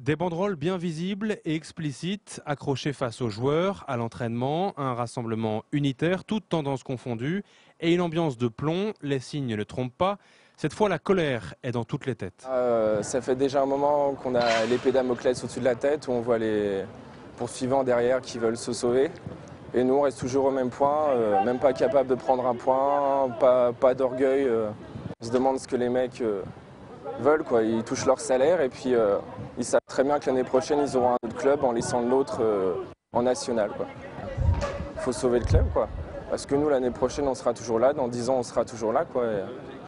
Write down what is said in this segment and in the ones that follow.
Des banderoles bien visibles et explicites, accrochées face aux joueurs, à l'entraînement, un rassemblement unitaire, toutes tendances confondues, et une ambiance de plomb, les signes ne trompent pas. Cette fois, la colère est dans toutes les têtes. Ça fait déjà un moment qu'on a l'épée Damoclès au-dessus de la tête, où on voit les poursuivants derrière qui veulent se sauver. Et nous, on reste toujours au même point, même pas capable de prendre un point, pas d'orgueil. On se demande ce que les mecs veulent, quoi. Ils touchent leur salaire et puis ils savent très bien que l'année prochaine, ils auront un autre club en laissant l'autre en national, quoi. Faut sauver le club, quoi. Parce que nous, l'année prochaine, on sera toujours là. Dans 10 ans, on sera toujours là, quoi.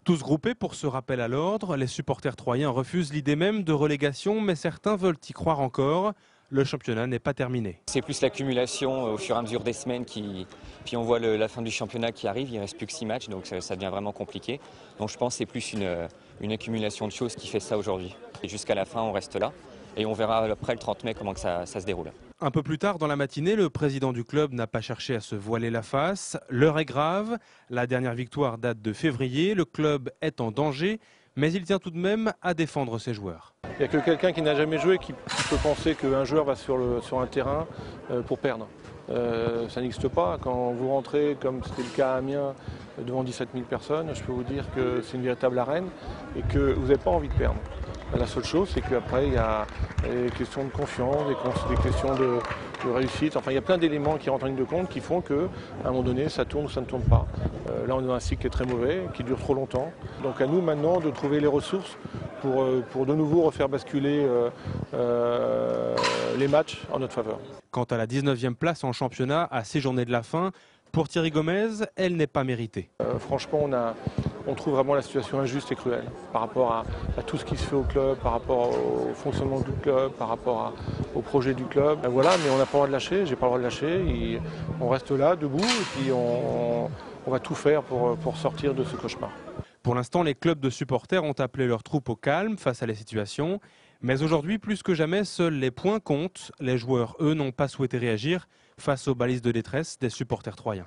Tous groupés pour ce rappel à l'ordre, les supporters troyens refusent l'idée même de relégation, mais certains veulent y croire encore. Le championnat n'est pas terminé. C'est plus l'accumulation au fur et à mesure des semaines puis on voit la fin du championnat qui arrive, il ne reste plus que 6 matchs, donc ça devient vraiment compliqué. Donc je pense que c'est plus une accumulation de choses qui fait ça aujourd'hui. Et jusqu'à la fin, on reste là et on verra après le 30 mai comment que ça se déroule. Un peu plus tard dans la matinée, le président du club n'a pas cherché à se voiler la face. L'heure est grave. La dernière victoire date de février. Le club est en danger, mais il tient tout de même à défendre ses joueurs. Il n'y a que quelqu'un qui n'a jamais joué qui peut penser qu'un joueur va sur un terrain pour perdre. Ça n'existe pas. Quand vous rentrez, comme c'était le cas à Amiens, devant 17 000 personnes, je peux vous dire que c'est une véritable arène et que vous n'avez pas envie de perdre. La seule chose, c'est qu'après, il y a des questions de confiance, des questions de réussite. Enfin, il y a plein d'éléments qui rentrent en ligne de compte qui font qu'à un moment donné, ça tourne ou ça ne tourne pas. Là, on est dans un cycle qui est très mauvais, qui dure trop longtemps. Donc à nous maintenant de trouver les ressources pour de nouveau refaire basculer les matchs en notre faveur. Quant à la 19e place en championnat à 6 journées de la fin, pour Thierry Gomez, elle n'est pas méritée. Franchement, on trouve vraiment la situation injuste et cruelle par rapport à tout ce qui se fait au club, par rapport au fonctionnement du club, par rapport au projet du club. Voilà, mais on n'a pas le droit de lâcher, j'ai pas le droit de lâcher. On reste là, debout, et puis on va tout faire pour sortir de ce cauchemar. Pour l'instant, les clubs de supporters ont appelé leurs troupes au calme face à la situation. Mais aujourd'hui, plus que jamais, seuls les points comptent. Les joueurs, eux, n'ont pas souhaité réagir face aux balises de détresse des supporters troyens.